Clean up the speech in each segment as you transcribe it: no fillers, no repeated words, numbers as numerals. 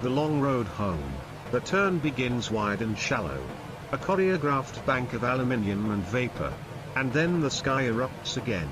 The long road home. The turn begins wide and shallow. A choreographed bank of aluminium and vapor. And then the sky erupts again.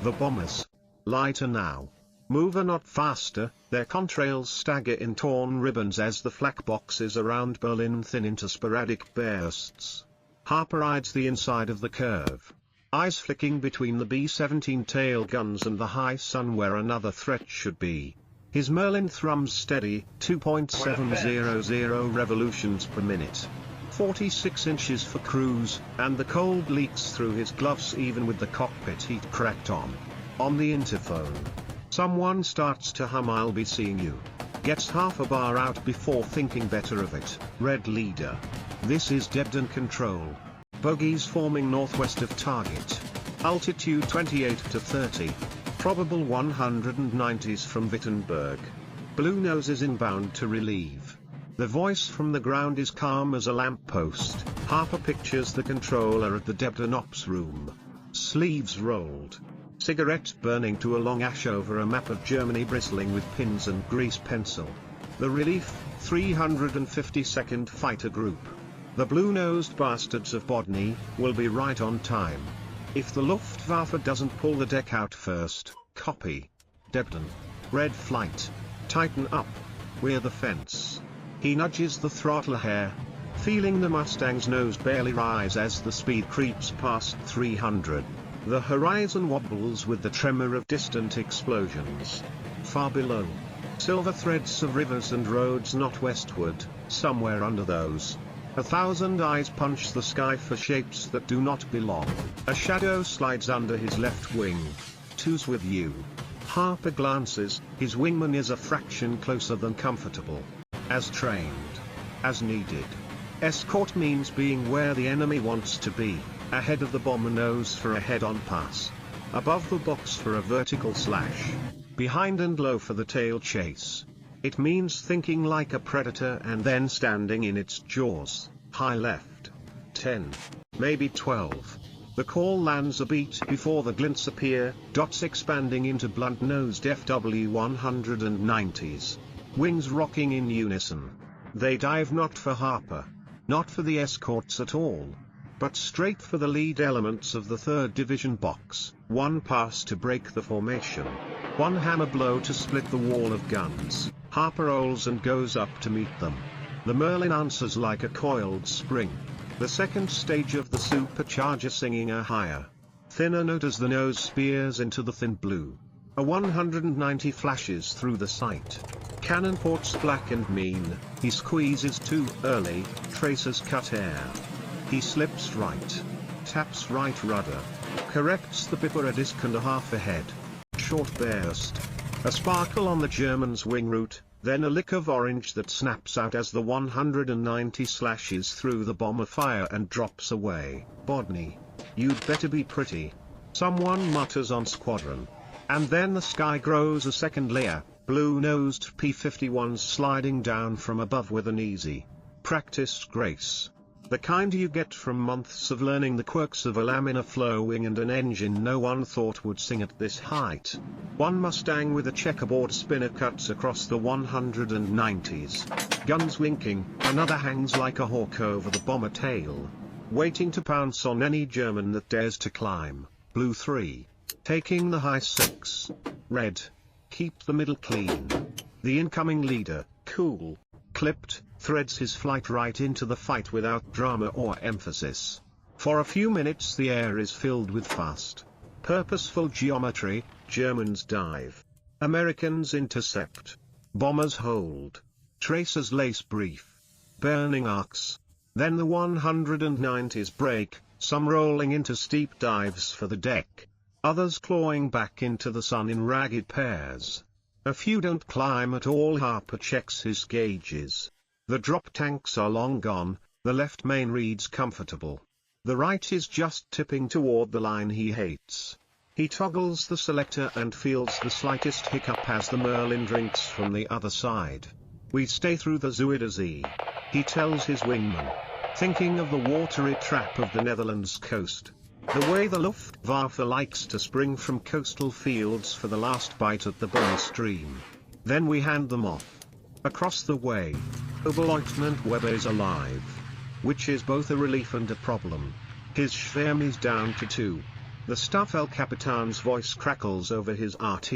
The bombers. Lighter now. Move a knot faster, their contrails stagger in torn ribbons as the flak boxes around Berlin thin into sporadic bursts. Harper rides the inside of the curve. Eyes flicking between the B-17 tail guns and the high sun where another threat should be. His Merlin thrums steady, 2.700 revolutions per minute. 46 inches for cruise, and the cold leaks through his gloves even with the cockpit heat cracked on. On the interphone. Someone starts to hum "I'll be seeing you." Gets half a bar out before thinking better of it. Red leader. This is Debden control. Bogies forming northwest of target. Altitude 28 to 30. Probable 190s from Wittenberg. Blue noses inbound to relieve. The voice from the ground is calm as a lamppost. Harper pictures the controller at the Debden ops room. Sleeves rolled. Cigarette burning to a long ash over a map of Germany bristling with pins and grease pencil. The relief, 352nd Fighter Group. The blue-nosed bastards of Bodny, will be right on time. If the Luftwaffe doesn't pull the deck out first, copy. Debden. Red flight. Tighten up. We're the fence. He nudges the throttle a hair. Feeling the Mustang's nose barely rise as the speed creeps past 300. The horizon wobbles with the tremor of distant explosions. Far below. Silver threads of rivers and roads not westward, somewhere under those. 1,000 eyes punch the sky for shapes that do not belong. A shadow slides under his left wing. Two's with you. Harper glances, his wingman is a fraction closer than comfortable. As trained. As needed. Escort means being where the enemy wants to be, ahead of the bomber nose for a head-on pass. Above the box for a vertical slash. Behind and low for the tail chase. It means thinking like a predator and then standing in its jaws. High left. 10. Maybe 12. The call lands a beat before the glints appear, dots expanding into blunt-nosed FW-190s. Wings rocking in unison. They dive not for Harper. Not for the escorts at all. But straight for the lead elements of the 3rd Division box. One pass to break the formation. One hammer blow to split the wall of guns. Harper rolls and goes up to meet them. The Merlin answers like a coiled spring. The second stage of the supercharger singing a higher, thinner note as the nose spears into the thin blue. A 190 flashes through the sight. Cannon ports black and mean. He squeezes too early, tracers cut air. He slips right. Taps right rudder. Corrects the bipper a disc and a half ahead. Short burst. A sparkle on the German's wing root, then a lick of orange that snaps out as the 190 slashes through the bomber fire and drops away. Bodny. You'd better be pretty. Someone mutters on squadron. And then the sky grows a second layer, blue-nosed P-51s sliding down from above with an easy, practiced grace. The kind you get from months of learning the quirks of a laminar flow wing and an engine no one thought would sing at this height. One Mustang with a checkerboard spinner cuts across the 190s. Guns winking, another hangs like a hawk over the bomber tail. Waiting to pounce on any German that dares to climb. Blue 3. Taking the high 6. Red. Keep the middle clean. The incoming leader, cool. Clipped, threads his flight right into the fight without drama or emphasis. For a few minutes the air is filled with fast, purposeful geometry. Germans dive. Americans intercept. Bombers hold. Tracers lace brief. Burning arcs. Then the 190s break, some rolling into steep dives for the deck. Others clawing back into the sun in ragged pairs. A few don't climb at all. Harper checks his gauges. The drop tanks are long gone, the left main reads comfortable. The right is just tipping toward the line he hates. He toggles the selector and feels the slightest hiccup as the Merlin drinks from the other side. We stay through the Zuiderzee, he tells his wingman, thinking of the watery trap of the Netherlands coast. The way the Luftwaffe likes to spring from coastal fields for the last bite at the bomber stream. Then we hand them off. Across the way, Oberleutnant Weber is alive, which is both a relief and a problem. His schwärm is down to 2. The Staffelkapitan's voice crackles over his RT.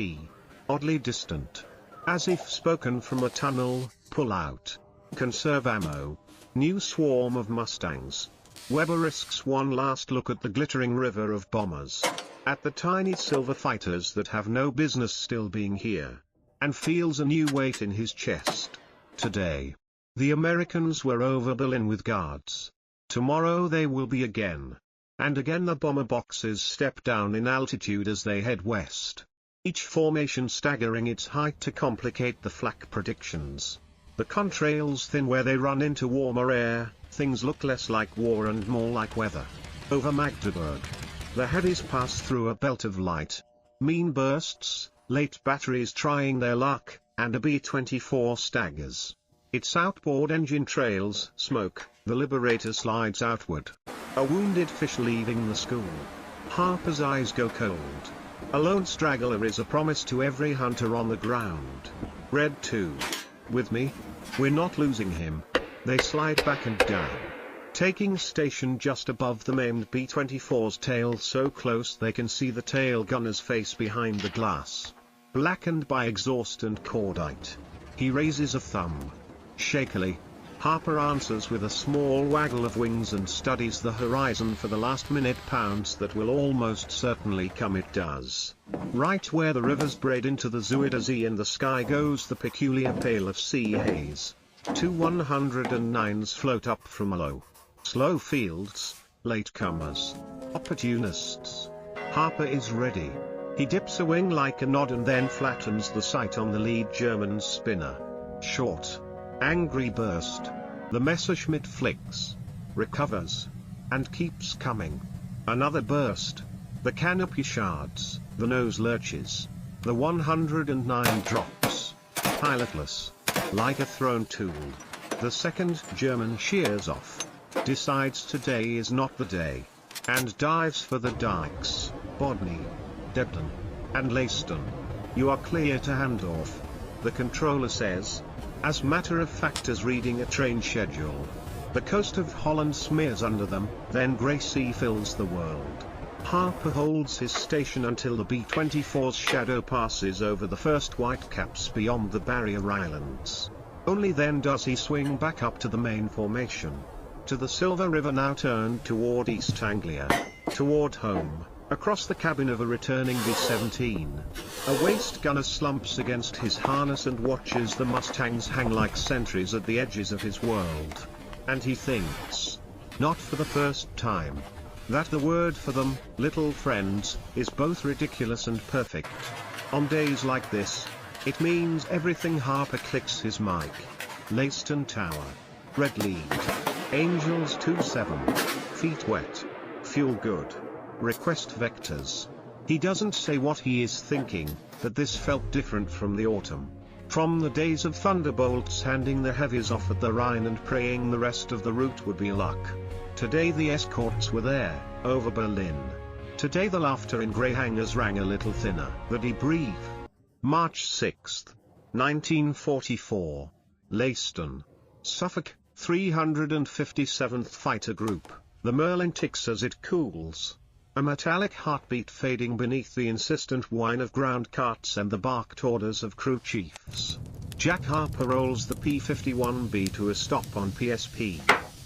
Oddly distant. As if spoken from a tunnel. Pull out. Conserve ammo. New swarm of Mustangs. Weber risks one last look at the glittering river of bombers. At the tiny silver fighters that have no business still being here. And feels a new weight in his chest. Today, the Americans were over Berlin with guards. Tomorrow they will be again. And again the bomber boxes step down in altitude as they head west. Each formation staggering its height to complicate the flak predictions. The contrails thin where they run into warmer air, things look less like war and more like weather. Over Magdeburg, the heavies pass through a belt of light. Mean bursts, late batteries trying their luck, and a B-24 staggers. Its outboard engine trails smoke, the Liberator slides outward. A wounded fish leaving the school. Harper's eyes go cold. A lone straggler is a promise to every hunter on the ground. Red 2. With me? We're not losing him. They slide back and down. Taking station just above the maimed B-24's tail so close they can see the tail gunner's face behind the glass. Blackened by exhaust and cordite. He raises a thumb. Shakily, Harper answers with a small waggle of wings and studies the horizon for the last-minute pounce that will almost certainly come. It does. Right where the rivers braid into the Zuiderzee in the sky goes the peculiar pale of sea haze. 2 109s float up from low, slow fields, latecomers, opportunists. Harper is ready. He dips a wing like a nod and then flattens the sight on the lead German spinner. Short. Angry burst. The Messerschmitt flicks. Recovers. And keeps coming. Another burst. The canopy shards, the nose lurches. The 109 drops. Pilotless. Like a thrown tool. The second German shears off. Decides today is not the day. And dives for the dikes, Bodny, Debden, and Leiston. You are clear to handoff. The controller says. As matter of fact as reading a train schedule. The coast of Holland smears under them, then grey sea fills the world. Harper holds his station until the B-24's shadow passes over the first whitecaps beyond the barrier islands. Only then does he swing back up to the main formation. To the Silver River now turned toward East Anglia. Toward home. Across the cabin of a returning B-17. A waist gunner slumps against his harness and watches the Mustangs hang like sentries at the edges of his world. And he thinks, not for the first time, that the word for them, little friends, is both ridiculous and perfect. On days like this, it means everything. Harper clicks his mic. Leiston Tower. Red lead. Angels 2-7. Feet wet. Fuel good. Request vectors. He doesn't say what he is thinking, but this felt different from the autumn. From the days of thunderbolts handing the heavies off at the Rhine and praying the rest of the route would be luck. Today the escorts were there, over Berlin. Today the laughter in grey hangars rang a little thinner. The debrief. March 6, 1944. Leiston. Suffolk, 357th Fighter Group. The Merlin ticks as it cools. A metallic heartbeat fading beneath the insistent whine of ground carts and the barked orders of crew chiefs. Jack Harper rolls the P-51B to a stop on PSP.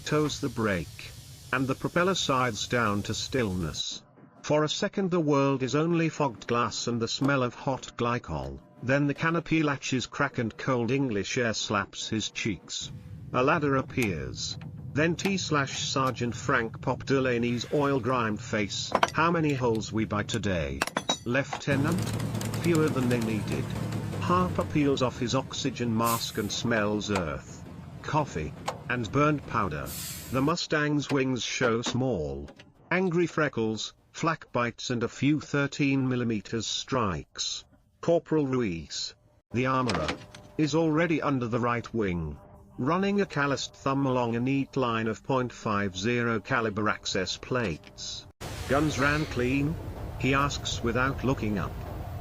Toes the brake. And the propeller sides down to stillness. For a second the world is only fogged glass and the smell of hot glycol. Then the canopy latches crack and cold English air slaps his cheeks. A ladder appears. Then T/Sergeant Frank Pop Delaney's oil-grimed face. How many holes we buy today? Lieutenant? Fewer than they needed. Harper peels off his oxygen mask and smells earth, coffee, and burned powder. The Mustang's wings show small, angry freckles, flak bites and a few 13mm strikes. Corporal Ruiz, the armorer, is already under the right wing. Running a calloused thumb along a neat line of .50 caliber access plates. Guns ran clean? He asks without looking up.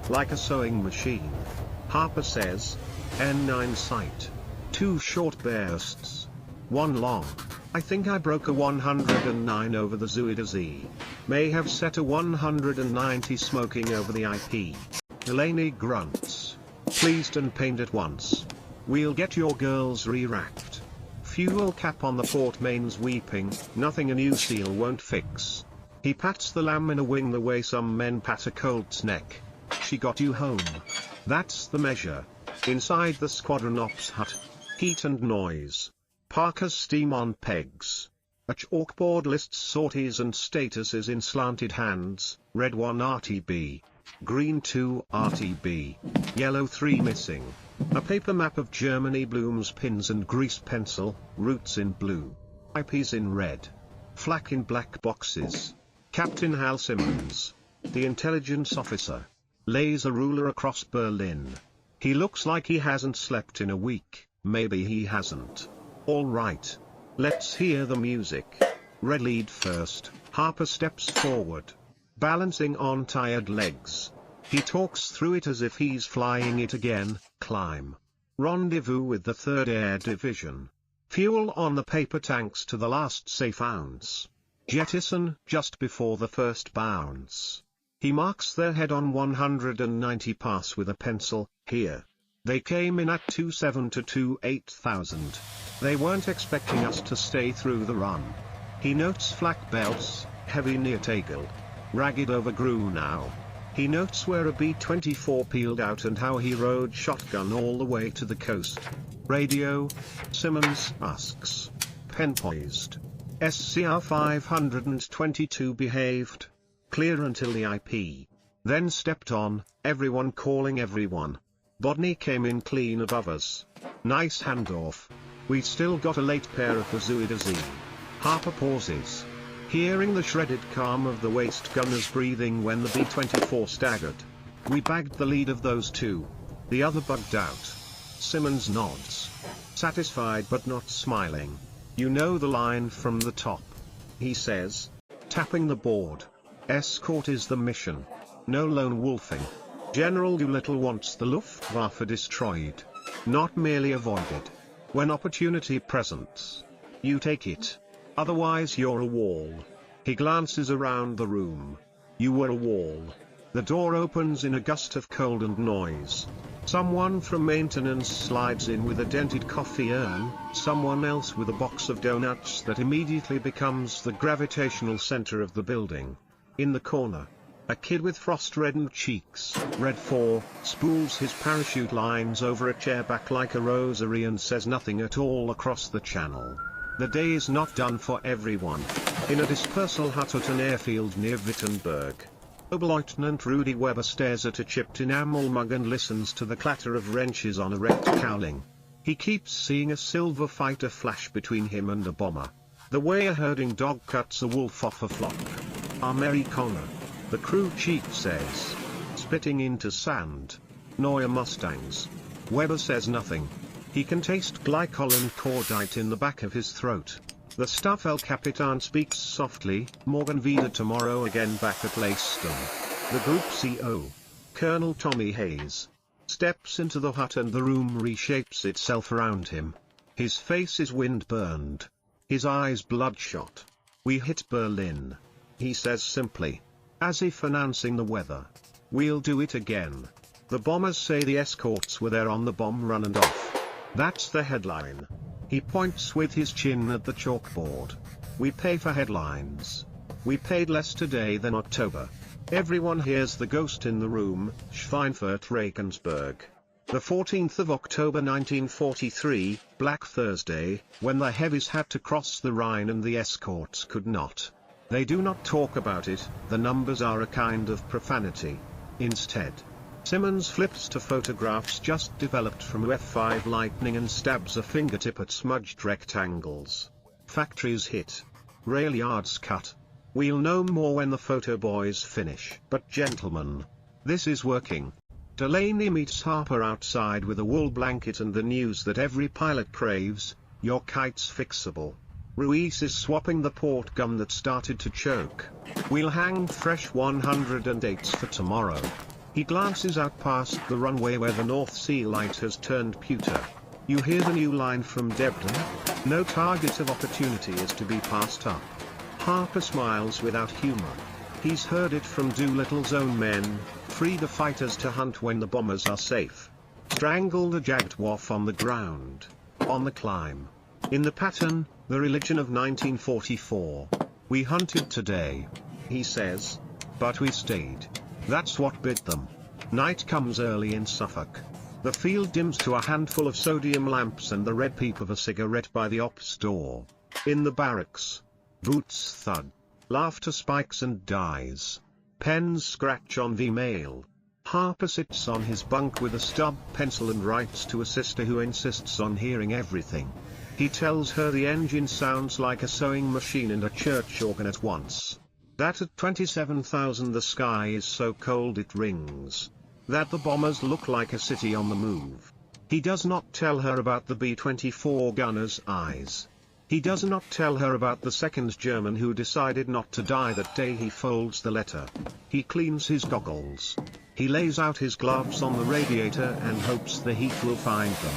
Like a sewing machine. Harper says, N9 sight. 2 short bursts. 1 long. I think I broke a 109 over the Zuida Z. May have set a 190 smoking over the IP. Delaney grunts. Pleased and pained at once. We'll get your girls re-racked. Fuel cap on the port mains weeping, nothing a new seal won't fix. He pats the lamb in a wing the way some men pat a colt's neck. She got you home. That's the measure. Inside the squadron ops hut. Heat and noise. Parker's steam on pegs. A chalkboard lists sorties and statuses in slanted hands. Red 1 RTB. Green 2 RTB. Yellow 3 missing. A paper map of Germany, blooms, pins and grease pencil, routes in blue. IPs in red. Flak in black boxes. Captain Hal Simmons. The intelligence officer. Lays a ruler across Berlin. He looks like he hasn't slept in a week, maybe he hasn't. Alright. Let's hear the music. Red lead first, Harper steps forward. Balancing on tired legs. He talks through it as if he's flying it again. Climb. Rendezvous with the 3rd Air Division. Fuel on the paper tanks to the last safe ounce. Jettison just before the first bounce. He marks their head on 190 pass with a pencil. Here. They came in at 27 to 28,000. They weren't expecting us to stay through the run. He notes flak belts, heavy near tail. Ragged over Grue now. He notes where a B-24 peeled out and how he rode shotgun all the way to the coast. Radio. Simmons asks. Pen poised. SCR 522 behaved. Clear until the IP. Then stepped on, everyone calling everyone. Bodney came in clean above us. Nice handoff. We still got a late pair of the Zuida Z. Harper pauses. Hearing the shredded calm of the waist gunners breathing when the B-24 staggered. We bagged the lead of those 2. The other bugged out. Simmons nods. Satisfied but not smiling. You know the line from the top. He says. Tapping the board. Escort is the mission. No lone wolfing. General Doolittle wants the Luftwaffe destroyed. Not merely avoided. When opportunity presents. You take it. Otherwise you're a wall. He glances around the room. You were a wall. The door opens in a gust of cold and noise. Someone from maintenance slides in with a dented coffee urn, someone else with a box of donuts that immediately becomes the gravitational center of the building. In the corner. A kid with frost-reddened cheeks, red 4, spools his parachute lines over a chair back like a rosary and says nothing at all across the channel. The day is not done for everyone. In a dispersal hut at an airfield near Wittenberg. Oberleutnant Rudy Weber stares at a chipped enamel mug and listens to the clatter of wrenches on a wrecked cowling. He keeps seeing a silver fighter flash between him and a bomber. The way a herding dog cuts a wolf off a flock. Americana. The crew chief says. Spitting into sand. Neue Mustangs. Weber says nothing. He can taste glycol and cordite in the back of his throat. The Staff El Capitan speaks softly. Morgen wieder tomorrow again back at Leiston. The group CO. Colonel Tommy Hayes. Steps into the hut and the room reshapes itself around him. His face is wind-burned. His eyes bloodshot. We hit Berlin. He says simply. As if announcing the weather. We'll do it again. The bombers say the escorts were there on the bomb run and off. That's the headline. He points with his chin at the chalkboard. We pay for headlines. We paid less today than October. Everyone hears the ghost in the room, Schweinfurt Regensburg. The 14th of October 1943, Black Thursday, when the heavies had to cross the Rhine and the escorts could not. They do not talk about it, the numbers are a kind of profanity. Instead, Simmons flips to photographs just developed from F5 Lightning and stabs a fingertip at smudged rectangles. Factories hit. Rail yards cut. We'll know more when the photo boys finish. But gentlemen, this is working. Delaney meets Harper outside with a wool blanket and the news that every pilot craves, your kite's fixable. Ruiz is swapping the port gun that started to choke. We'll hang fresh 108s for tomorrow. He glances out past the runway where the North Sea light has turned pewter. You hear the new line from Debden? No target of opportunity is to be passed up. Harper smiles without humor. He's heard it from Doolittle's own men: free the fighters to hunt when the bombers are safe. Strangle the Jaguar on the ground. On the climb. In the pattern, the religion of 1944. We hunted today, he says. But we stayed. That's what bit them. Night comes early in Suffolk. The field dims to a handful of sodium lamps and the red peep of a cigarette by the ops door. In the barracks. Boots thud. Laughter spikes and dies. Pens scratch on the mail. Harper sits on his bunk with a stub pencil and writes to a sister who insists on hearing everything. He tells her the engine sounds like a sewing machine and a church organ at once. That at 27,000 the sky is so cold it rings. That the bombers look like a city on the move. He does not tell her about the B-24 gunner's eyes. He does not tell her about the second German who decided not to die that day. He folds the letter. He cleans his goggles. He lays out his gloves on the radiator and hopes the heat will find them.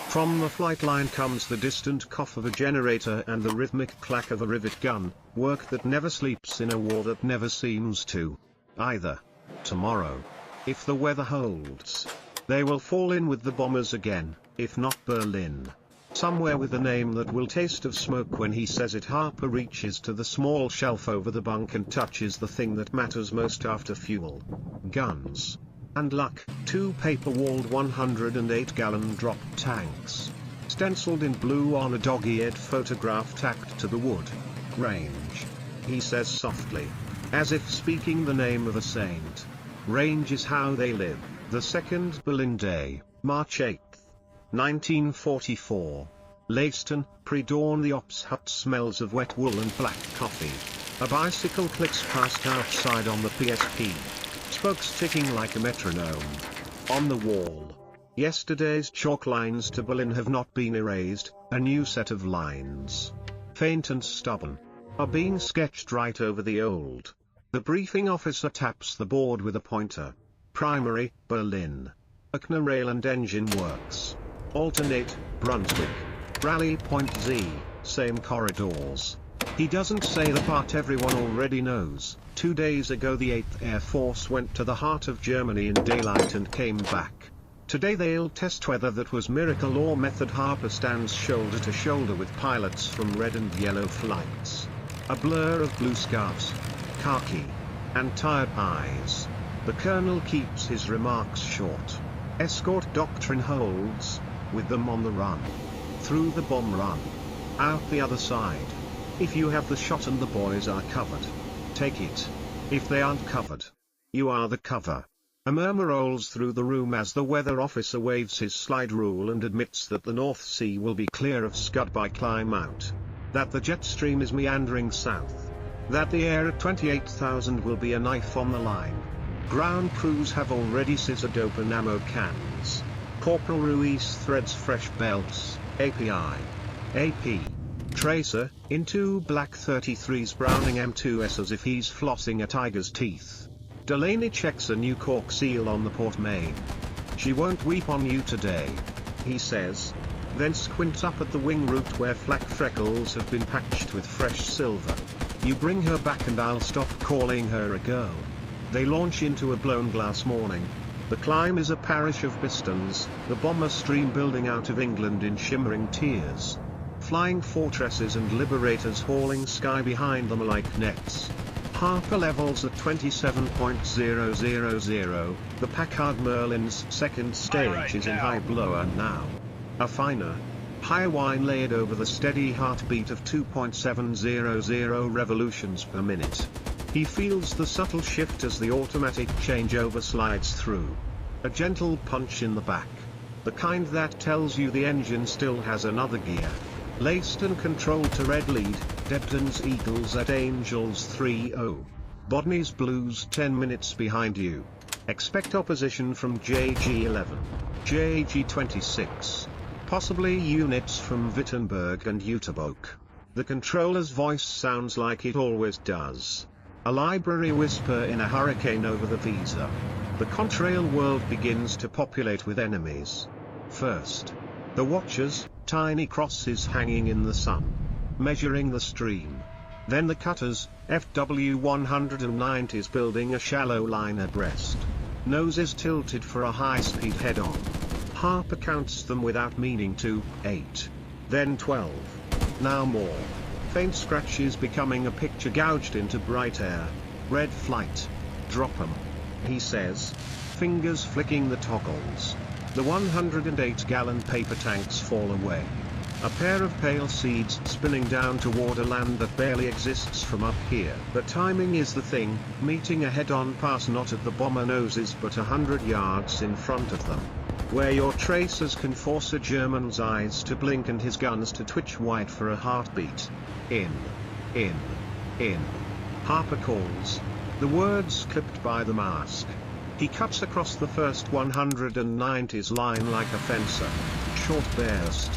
From the flight line comes the distant cough of a generator and the rhythmic clack of a rivet gun, work that never sleeps in a war that never seems to. Either. Tomorrow. If the weather holds. They will fall in with the bombers again, if not Berlin. Somewhere with a name that will taste of smoke when he says it. Harper reaches to the small shelf over the bunk and touches the thing that matters most after fuel. Guns. And luck. 2 paper-walled 108-gallon drop tanks. Stenciled in blue on a dog-eared photograph tacked to the wood. Range. He says softly. As if speaking the name of a saint. Range is how they live. The 2nd Berlin Day, March 8th. 1944. Leiston, pre-dawn. The ops hut smells of wet wool and black coffee. A bicycle clicks past outside on the PSP. Spokes ticking like a metronome. On the wall. Yesterday's chalk lines to Berlin have not been erased, a new set of lines. Faint and stubborn. Are being sketched right over the old. The briefing officer taps the board with a pointer. Primary, Berlin. Erkner rail and engine works. Alternate, Brunswick. Rally point Z, same corridors. He doesn't say the part everyone already knows. 2 days ago the 8th Air Force went to the heart of Germany in daylight and came back. Today they'll test whether that was miracle or method. Harper stands shoulder to shoulder with pilots from red and yellow flights. A blur of blue scarves, khaki, and tired eyes. The colonel keeps his remarks short. Escort doctrine holds, with them on the run. Through the bomb run. Out the other side. If you have the shot and the boys are covered, take it. If they aren't covered, you are the cover. A murmur rolls through the room as the weather officer waves his slide rule and admits that the North Sea will be clear of scud by climb out. That the jet stream is meandering south. That the air at 28,000 will be a knife on the line. Ground crews have already scissored open ammo cans. Corporal Ruiz threads fresh belts, API. AP. Tracer, in 2 black 33s Browning M2s as if he's flossing a tiger's teeth. Delaney checks a new cork seal on the port main. She won't weep on you today, he says. Then squints up at the wing root where flak freckles have been patched with fresh silver. You bring her back and I'll stop calling her a girl. They launch into a blown glass morning. The climb is a parish of pistons, the bomber stream building out of England in shimmering tiers. Flying fortresses and liberators hauling sky behind them like nets. Harper levels at 27.000. The Packard Merlin's second stage is in high blower now. A finer, higher whine layered over the steady heartbeat of 2.700 revolutions per minute. He feels the subtle shift as the automatic changeover slides through. A gentle punch in the back. The kind that tells you the engine still has another gear. Leiston control to red lead, Debden's Eagles at Angels 3-0. Bodney's Blues 10 minutes behind you. Expect opposition from JG-11, JG-26. Possibly units from Wittenberg and Wittenberg. The controller's voice sounds like it always does. A library whisper in a hurricane over the Visa. The contrail world begins to populate with enemies. First. The watchers, tiny crosses hanging in the sun, measuring the stream. Then the cutters, FW-190s building a shallow line abreast. Noses tilted for a high-speed head-on. Harper counts them without meaning to, 8. Then 12. Now more. Faint scratches becoming a picture gouged into bright air. Red flight. Drop 'em, he says. Fingers flicking the toggles. The 108-gallon paper tanks fall away. A pair of pale seeds spinning down toward a land that barely exists from up here. The timing is the thing, meeting a head-on pass not at the bomber noses but 100 yards in front of them. Where your tracers can force a German's eyes to blink and his guns to twitch wide for a heartbeat. In. Harper calls. The words clipped by the mask. He cuts across the first 190's line like a fencer. Short burst.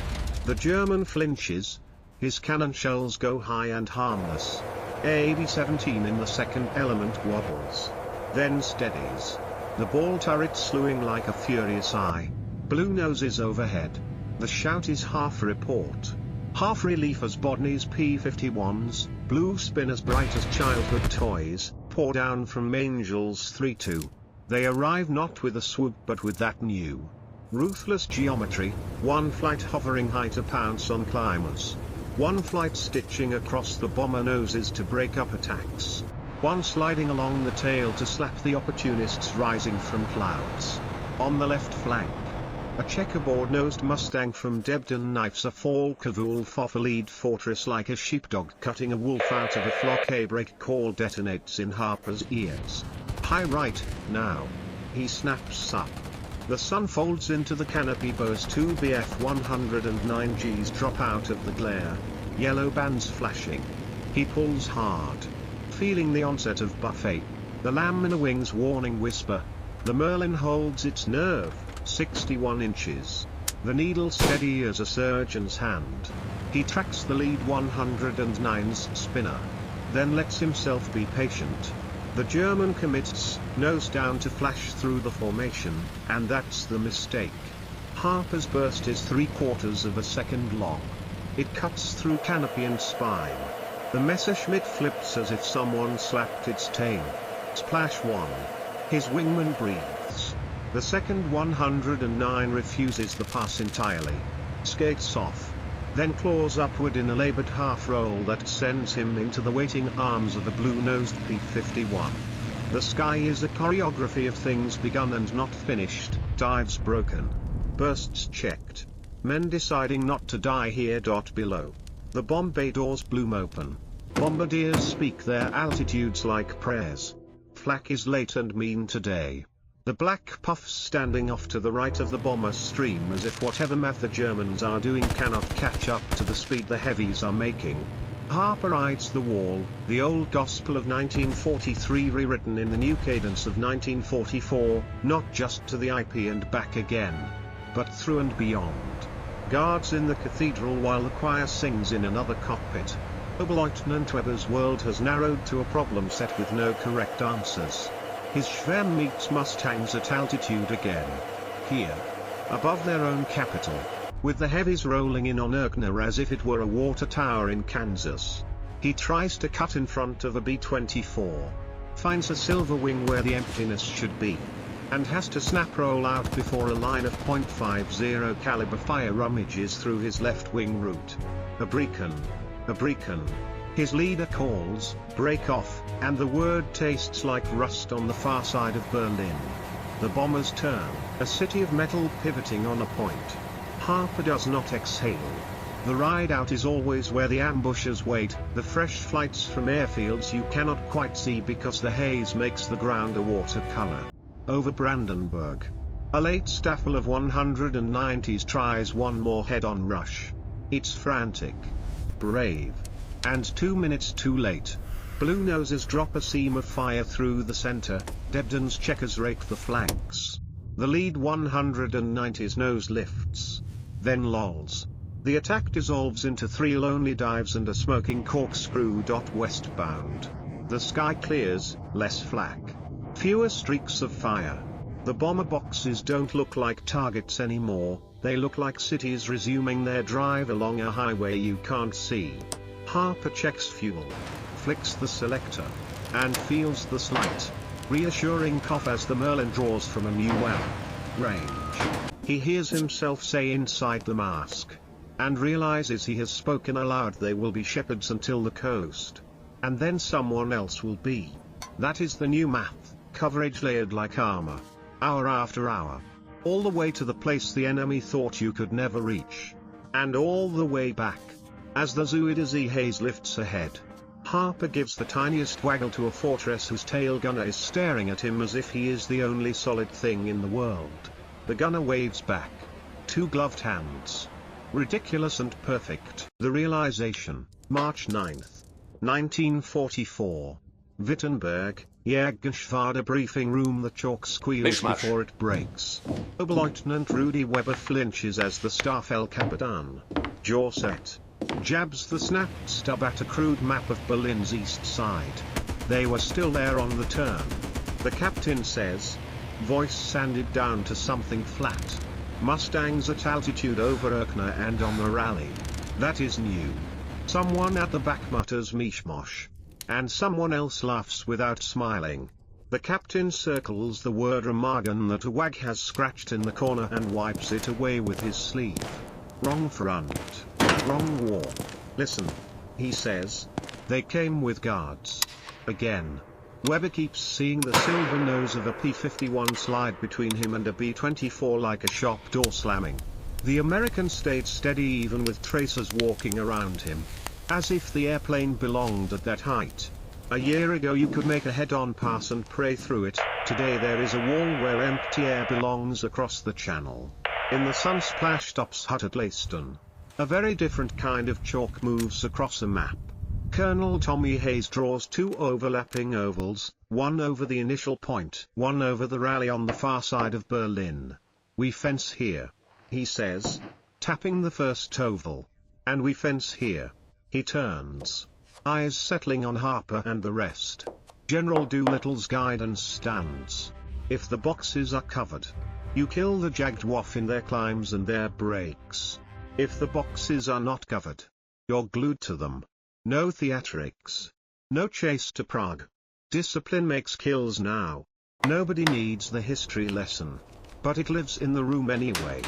The German flinches. His cannon shells go high and harmless. AD-17 in the second element wobbles. Then steadies. The ball turret slewing like a furious eye. Blue noses overhead. The shout is half report. Half relief as Bodney's P-51s, blue spinners bright as childhood toys, pour down from Angels 3-2. They arrive not with a swoop but with that new, ruthless geometry, one flight hovering high to pounce on climbers. One flight stitching across the bomber noses to break up attacks. One sliding along the tail to slap the opportunists rising from clouds. On the left flank, a checkerboard-nosed Mustang from Debden knifes a Focke-Wulf off a lead fortress like a sheepdog cutting a wolf out of a flock. A break call detonates in Harper's ears. High right, now. He snaps up. The sun folds into the canopy. Bo's two Bf-109Gs drop out of the glare. Yellow bands flashing. He pulls hard. Feeling the onset of buffet. The lamb in a wing's warning whisper. The Merlin holds its nerve, 61 inches. The needle steady as a surgeon's hand. He tracks the lead 109's spinner. Then lets himself be patient. The German commits, nose down to flash through the formation, and that's the mistake. Harper's burst is 3/4 of a second long. It cuts through canopy and spine. The Messerschmitt flips as if someone slapped its tail. Splash 1. His wingman breathes. The second 109 refuses the pass entirely. Skates off. Then claws upward in a labored half-roll that sends him into the waiting arms of a blue-nosed P-51. The sky is a choreography of things begun and not finished, dives broken, bursts checked. Men deciding not to die here. Below. The bomb bay doors bloom open. Bombardiers speak their altitudes like prayers. Flak is late and mean today. The black puffs standing off to the right of the bomber stream as if whatever math the Germans are doing cannot catch up to the speed the heavies are making. Harper rides the wall, the old gospel of 1943 rewritten in the new cadence of 1944, not just to the IP and back again, but through and beyond. Guards in the cathedral while the choir sings in another cockpit. Oberleutnant Weber's world has narrowed to a problem set with no correct answers. His Schwarm meets Mustangs at altitude again. Here. Above their own capital. With the heavies rolling in on Erkner as if it were a water tower in Kansas. He tries to cut in front of a B-24. Finds a silver wing where the emptiness should be. And has to snap roll out before a line of .50 caliber fire rummages through his left wing route. A beacon. His leader calls, break off, and the word tastes like rust on the far side of Berlin. The bombers turn, a city of metal pivoting on a point. Harper does not exhale. The ride out is always where the ambushers wait, the fresh flights from airfields you cannot quite see because the haze makes the ground a watercolor. Over Brandenburg. A late staffel of 190s tries one more head-on rush. It's frantic. Brave. And 2 minutes too late. Blue noses drop a seam of fire through the center, Debden's checkers rake the flanks. The lead 190's nose lifts. Then lolls. The attack dissolves into 3 lonely dives and a smoking corkscrew. Westbound. The sky clears, less flak. Fewer streaks of fire. The bomber boxes don't look like targets anymore, They look like cities resuming their drive along a highway you can't see. Harper checks fuel, flicks the selector, and feels the slight, reassuring cough as the Merlin draws from a new well range. He hears himself say inside the mask, and realizes he has spoken aloud. They will be shepherds until the coast. And then someone else will be. That is the new math, coverage layered like armor, hour after hour. All the way to the place the enemy thought you could never reach. And all the way back. As the Zuiderzee haze lifts ahead, Harper gives the tiniest waggle to a fortress whose tail gunner is staring at him as if he is the only solid thing in the world. The gunner waves back. 2 gloved hands. Ridiculous and perfect. The realization, March 9th, 1944. Wittenberg, Jägergeschwader briefing room. The chalk squeals before it breaks. Oberleutnant Rudy Weber flinches as the Staff El Capitan, jaw set, jabs the snapped stub at a crude map of Berlin's east side. They were still there on the turn. The captain says, voice sanded down to something flat. Mustangs at altitude over Erkner and on the rally. That is new. Someone at the back mutters mishmosh. And someone else laughs without smiling. The captain circles the word Remagen that a wag has scratched in the corner and wipes it away with his sleeve. Wrong front. Wrong war. Listen. He says. They came with guards. Again. Weber keeps seeing the silver nose of a P-51 slide between him and a B-24 like a shop door slamming. The American stayed steady even with tracers walking around him. As if the airplane belonged at that height. A year ago you could make a head-on pass and pray through it. Today there is a wall where empty air belongs across the channel. In the sun-splashed ops hut at Leiston. A very different kind of chalk moves across a map. Colonel Tommy Hayes draws 2 overlapping ovals, one over the initial point, one over the rally on the far side of Berlin. We fence here, he says, tapping the first oval. And we fence here. He turns. Eyes settling on Harper and the rest. General Doolittle's guidance stands. If the boxes are covered, you kill the Jaguar in their climbs and their breaks. If the boxes are not covered, you're glued to them. No theatrics. No chase to Prague. Discipline makes kills now. Nobody needs the history lesson. But it lives in the room anyway.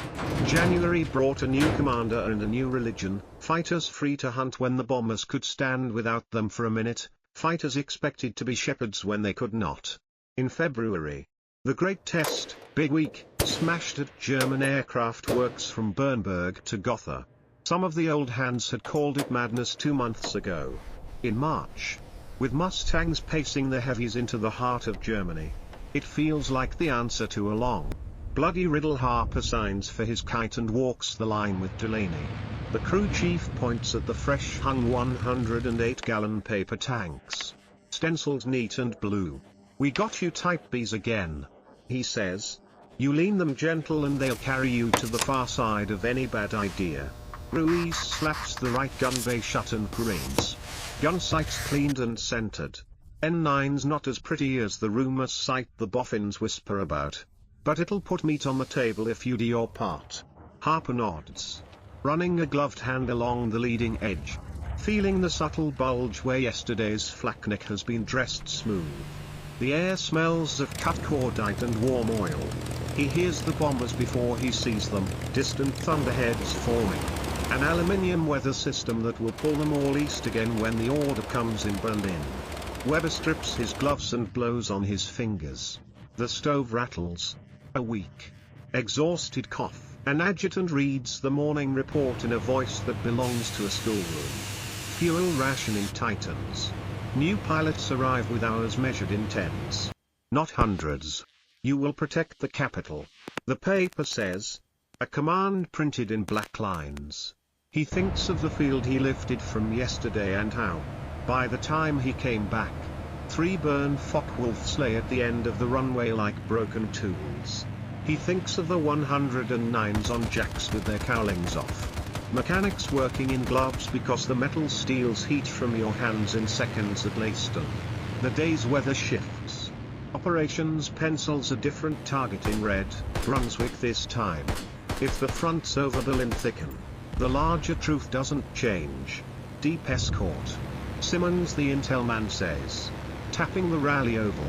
January brought a new commander and a new religion, fighters free to hunt when the bombers could stand without them for a minute, fighters expected to be shepherds when they could not. In February, the great test, big week, smashed at German aircraft works from Brunswick to Gotha. Some of the old hands had called it madness 2 months ago. In March, with Mustangs pacing the heavies into the heart of Germany, it feels like the answer to a long, bloody riddle. Harper signs for his kite and walks the line with Delaney. The crew chief points at the fresh-hung 108-gallon paper tanks, stenciled neat and blue. We got you Type Bs again, he says. You lean them gentle and they'll carry you to the far side of any bad idea. Ruiz slaps the right gun bay shut and grins. Gun sights cleaned and centered. N9's not as pretty as the rumors sight the boffins whisper about. But it'll put meat on the table if you do your part. Harper nods. Running a gloved hand along the leading edge. Feeling the subtle bulge where yesterday's flakneck has been dressed smooth. The air smells of cut cordite and warm oil. He hears the bombers before he sees them, distant thunderheads forming. An aluminium weather system that will pull them all east again when the order comes in Berlin. Weber strips his gloves and blows on his fingers. The stove rattles. A weak, exhausted cough. An adjutant reads the morning report in a voice that belongs to a schoolroom. Fuel rationing tightens. New pilots arrive with hours measured in tens, not hundreds. You will protect the capital. The paper says. A command printed in black lines. He thinks of the field he lifted from yesterday and how, by the time he came back, 3 burned Focke-Wulfs lay at the end of the runway like broken tools. He thinks of the 109s on jacks with their cowlings off. Mechanics working in gloves because the metal steals heat from your hands in seconds at Leiston. The day's weather shifts. Operations pencils a different target in red, Brunswick this time. If the fronts over Berlin thicken, the larger truth doesn't change. Deep escort. Simmons the intel man says. Tapping the rally oval.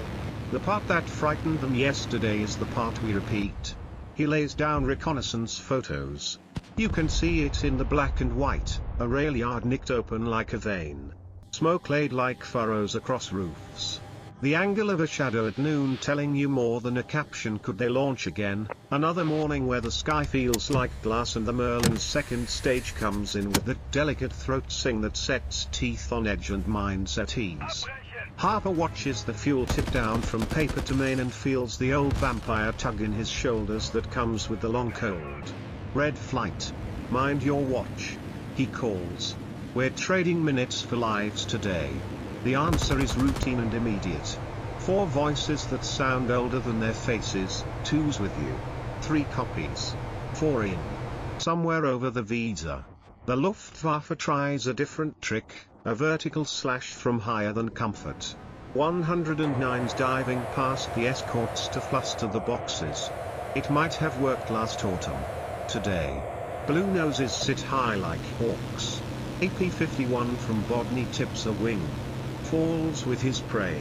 The part that frightened them yesterday is the part we repeat. He lays down reconnaissance photos. You can see it in the black and white, a rail yard nicked open like a vein. Smoke laid like furrows across roofs. The angle of a shadow at noon telling you more than a caption. Could they launch again? Another morning where the sky feels like glass and the Merlin's second stage comes in with that delicate throat sing that sets teeth on edge and minds at ease. Harper watches the fuel tip down from paper to main and feels the old vampire tug in his shoulders that comes with the long cold. Red flight. Mind your watch. He calls. We're trading minutes for lives today. The answer is routine and immediate. 4 voices that sound older than their faces, 2's with you. 3 copies. 4 in. Somewhere over the visa. The Luftwaffe tries a different trick, a vertical slash from higher than comfort. 109's diving past the escorts to fluster the boxes. It might have worked last autumn. Today. Blue noses sit high like hawks. A P-51 from Bodney tips a wing. Falls with his prey.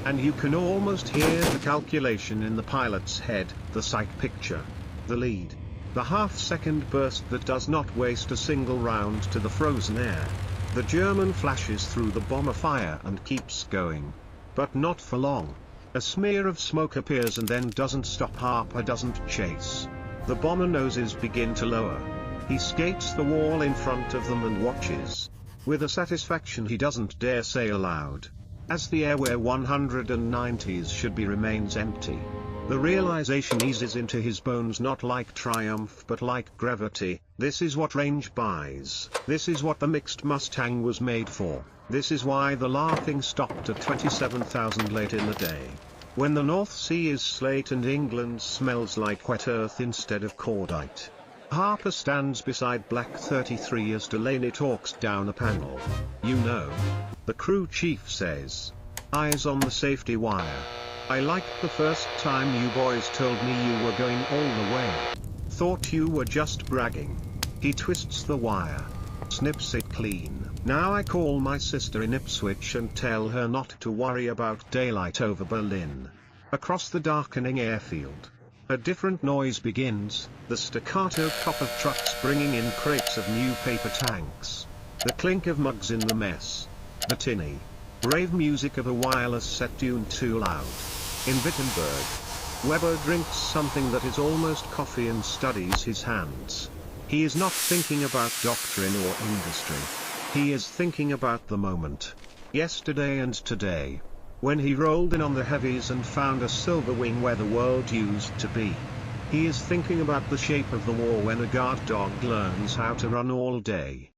And you can almost hear the calculation in the pilot's head, the sight picture. The lead. The half-second burst that does not waste a single round to the frozen air. The German flashes through the bomber fire and keeps going. But not for long. A smear of smoke appears and then doesn't stop. Harper doesn't chase. The bomber noses begin to lower. He skates the wall in front of them and watches. With a satisfaction he doesn't dare say aloud. As the air where 190s should be remains empty. The realization eases into his bones, not like triumph but like gravity. This is what range buys. This is what the mixed Mustang was made for. This is why the Laughing stopped at 27,000 late in the day. When the North Sea is slate and England smells like wet earth instead of cordite. Harper stands beside Black 33 as Delaney talks down a panel. You know. The crew chief says. Eyes on the safety wire. I liked the first time you boys told me you were going all the way. Thought you were just bragging. He twists the wire. Snips it clean. Now I call my sister in Ipswich and tell her not to worry about daylight over Berlin. Across the darkening airfield. A different noise begins, the staccato pop of trucks bringing in crates of new paper tanks. The clink of mugs in the mess. The tinny, rave music of a wireless set tuned too loud. In Wittenberg, Weber drinks something that is almost coffee and studies his hands. He is not thinking about doctrine or industry. He is thinking about the moment. Yesterday and today. When he rolled in on the heavies and found a silver wing where the world used to be. He is thinking about the shape of the war when a guard dog learns how to run all day.